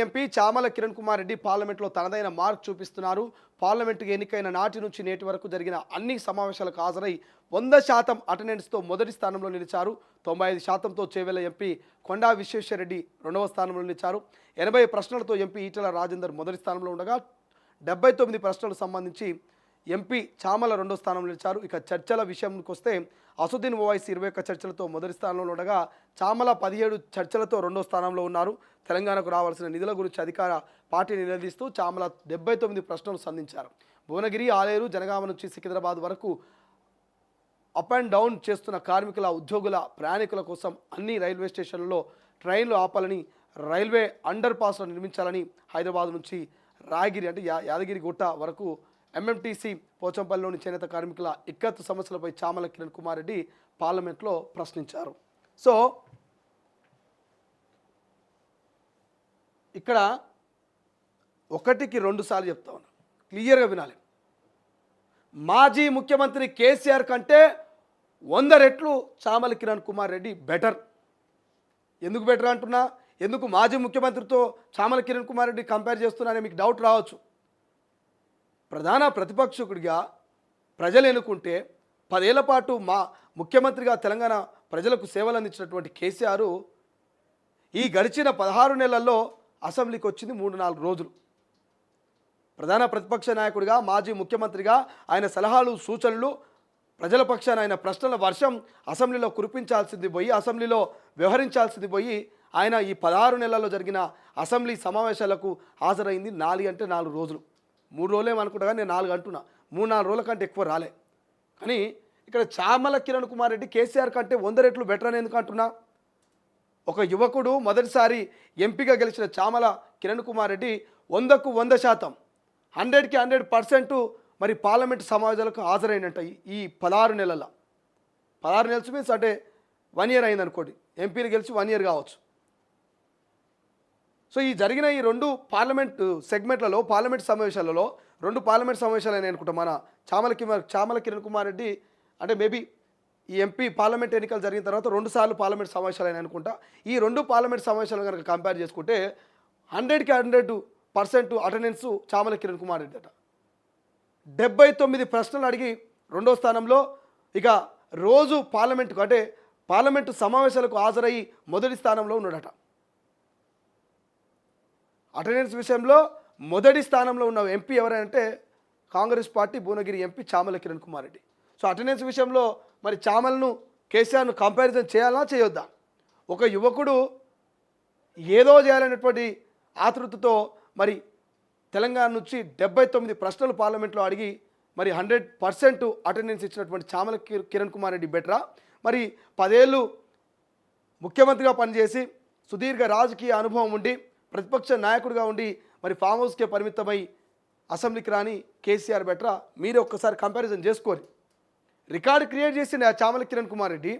MP Chamala Kiran Kumar Reddy పార్లమెంట్లో తనదైన mark చూపిస్తున్నారు. పార్లమెంటుకు ఎన్నికైన నాటి నుంచి నేటి వరకు జరిగిన అన్ని సమావేశాలకు హాజరై 100% అటెండెన్స్తో మొదటి స్థానంలో నిలిచారు. 95%తో చేవెళ్ల ఎంపీ కొండా విశ్వేశ్వరరెడ్డి రెండవ స్థానంలో నిలిచారు. 80 ప్రశ్నలతో ఎంపీ ఈటెల రాజేందర్ మొదటి స్థానంలో ఉండగా 79 ప్రశ్నలకు సంబంధించి ఎంపీ చామల రెండో స్థానంలో నిలిచారు. ఇక చర్చల విషయానికి వస్తే అసదుద్దీన్ ఓవైసీ 21 చర్చలతో మొదటి స్థానంలో ఉండగా చామల 17 చర్చలతో రెండో స్థానంలో ఉన్నారు. తెలంగాణకు రావాల్సిన నిధుల గురించి అధికార పార్టీని నిలదీస్తూ చామల 79 ప్రశ్నలు సంధించారు. భువనగిరి, ఆలేరు, జనగామ నుంచి సికింద్రాబాద్ వరకు అప్ అండ్ డౌన్ చేస్తున్న కార్మికుల, ఉద్యోగుల, ప్రయాణికుల కోసం అన్ని రైల్వే స్టేషన్లలో ట్రైన్లు ఆపాలని, రైల్వే అండర్ పాస్లు నిర్మించాలని, హైదరాబాద్ నుంచి రాగిరి అంటే యాదగిరి గుట్ట వరకు ఎంఎంటీసీ పోచంపల్లిలోని చేనేత కార్మికుల ఇక్కత్తు సమస్యలపై చామల కిరణ్ కుమార్ రెడ్డి పార్లమెంట్లో ప్రశ్నించారు. సో ఇక్కడ ఒకటికి 2 సార్లు చెప్తా ఉన్నా, క్లియర్గా వినాలి. మాజీ ముఖ్యమంత్రి కేసీఆర్ కంటే 100 రెట్లు చామల కిరణ్ కుమార్ రెడ్డి బెటర్. ఎందుకు బెటర్ అంటున్నా, ఎందుకు మాజీ ముఖ్యమంత్రితో చామల కిరణ్ కుమార్ రెడ్డి కంపేర్ చేస్తున్నారని మీకు డౌట్ రావచ్చు. ప్రధాన ప్రతిపక్షకుడిగా ప్రజలు ఎన్నుకుంటే 10 ఏళ్ల పాటు ముఖ్యమంత్రిగా తెలంగాణ ప్రజలకు సేవలు అందించినటువంటి కేసీఆర్ ఈ గడిచిన 16 నెలల్లో అసెంబ్లీకి వచ్చింది 3-4 రోజులు. ప్రధాన ప్రతిపక్ష నాయకుడిగా, మాజీ ముఖ్యమంత్రిగా ఆయన సలహాలు, సూచనలు, ప్రజల పక్షాన ఆయన ప్రశ్నల వర్షం అసెంబ్లీలో కురిపించాల్సింది పోయి, అసెంబ్లీలో వ్యవహరించాల్సింది పోయి, ఆయన ఈ 16 నెలల్లో జరిగిన అసెంబ్లీ సమావేశాలకు హాజరైంది 4 అంటే 4 రోజులు. 3 రోజులేమనుకుంటా కానీ నేను 4 అంటున్నా. 3-4 రోజుల కంటే ఎక్కువ రాలే. కానీ ఇక్కడ చామల కిరణ్ కుమార్ రెడ్డి కేసీఆర్ కంటే 100 రెట్లు బెటర్ అని ఎందుకు అంటున్నా? ఒక యువకుడు మొదటిసారి ఎంపీగా గెలిచిన చామల కిరణ్ కుమార్ రెడ్డి 100కు 100%, 100కి 100% మరి పార్లమెంటు సమావేశాలకు హాజరైనట్ట ఈ 16 నెలల. 16 నెలలు మీన్స్ అంటే 1 ఇయర్ అయింది అనుకోండి, ఎంపీలు గెలిచి 1 ఇయర్ కావచ్చు. సో ఈ జరిగిన ఈ 2 పార్లమెంటు సెగ్మెంట్లలో, పార్లమెంట్ సమావేశాలలో 2 పార్లమెంట్ సమావేశాలు అని అనుకుంటా. మన చామల కిరణ్ కుమార్ రెడ్డి అంటే మేబీ ఈ ఎంపీ పార్లమెంట్ ఎన్నికలు జరిగిన తర్వాత 2 సార్లు పార్లమెంట్ సమావేశాలు అని అనుకుంటా. ఈ 2 పార్లమెంట్ సమావేశాలు కనుక కంపేర్ చేసుకుంటే 100కి 100% అటెండెన్స్ చామల కిరణ్ కుమార్ రెడ్డి అట. 79 ప్రశ్నలు అడిగి రెండో స్థానంలో, ఇక రోజు పార్లమెంటుకు అంటే పార్లమెంటు సమావేశాలకు హాజరయ్యి మొదటి స్థానంలో ఉన్నాడట. అటెండెన్స్ విషయంలో మొదటి స్థానంలో ఉన్న ఎంపీ ఎవరంటే Congress party Bhuvanagiri MP Chamala Kiran Kumar Reddy. So attendance విషయంలో మరి చామలను, కేసీఆర్ను కంపారిజన్ చేయాలా చేయొద్దా? ఒక యువకుడు ఏదో చేయాలనేటువంటి ఆతృతతో మరి తెలంగాణ నుంచి 79 ప్రశ్నలు పార్లమెంట్లో అడిగి మరి 100% అటెండెన్స్ ఇచ్చినటువంటి చామల కిరణ్ కుమార్ రెడ్డి బెటరా? మరి 10 ఏళ్ళు ముఖ్యమంత్రిగా పనిచేసి సుదీర్ఘ రాజకీయ అనుభవం ఉండి ప్రతిపక్ష నాయకుడిగా ఉండి మరి ఫామ్ హౌస్కే పరిమితమై అసెంబ్లీకి రాని కేసీఆర్ బెటరా? మీరు ఒక్కసారి కంపారిజన్ చేసుకోరు. రికార్డు క్రియేట్ చేసిన చామల కిరణ్ కుమార్ రెడ్డి,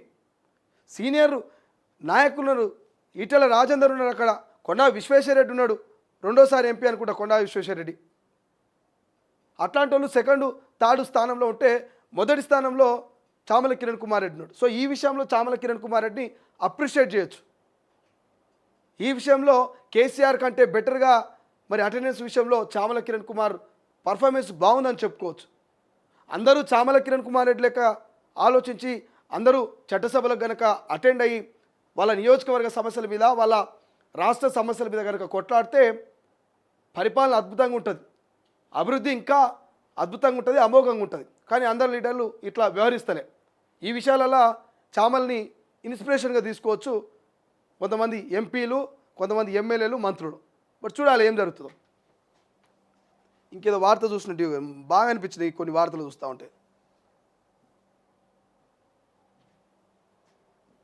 సీనియర్ నాయకులను ఈటెల రాజేందర్ ఉన్నారు, అక్కడ కొండా విశ్వేశ్వరరెడ్డి ఉన్నాడు, రెండోసారి ఎంపీ అనుకుంటా కొండా విశ్వేశ్వరరెడ్డి. అట్లాంటి వాళ్ళు సెకండ్, థర్డ్ స్థానంలో ఉంటే మొదటి స్థానంలో చామల కిరణ్ కుమార్ రెడ్డి ఉన్నాడు. సో ఈ విషయంలో చామల కిరణ్ కుమార్ రెడ్డిని అప్రిషియేట్ చేయొచ్చు. ఈ విషయంలో కేసీఆర్ కంటే బెటర్గా మరి అటెండెన్స్ విషయంలో చామల కిరణ్ కుమార్ పర్ఫార్మెన్స్ బాగుందని చెప్పుకోవచ్చు. అందరూ చామల కిరణ్ కుమార్ రెడ్డి లెక్క ఆలోచించి అందరూ చట్టసభలకు కనుక అటెండ్ అయ్యి వాళ్ళ నియోజకవర్గ సమస్యల మీద, వాళ్ళ రాష్ట్ర సమస్యల మీద కనుక కొట్లాడితే పరిపాలన అద్భుతంగా ఉంటుంది, అభివృద్ధి ఇంకా అద్భుతంగా ఉంటుంది, అమోఘంగా ఉంటుంది. కానీ అందరు లీడర్లు ఇట్లా వ్యవహరిస్తలే. ఈ విషయాలలో చామల్ని ఇన్స్పిరేషన్గా తీసుకోవచ్చు కొంతమంది ఎంపీలు, కొంతమంది ఎమ్మెల్యేలు, మంత్రులు. బట్ చూడాలి ఏం జరుగుతుందో. ఇంకేదో వార్త చూసినట్టు బాగా అనిపించింది కొన్ని వార్తలు చూస్తూ ఉంటే.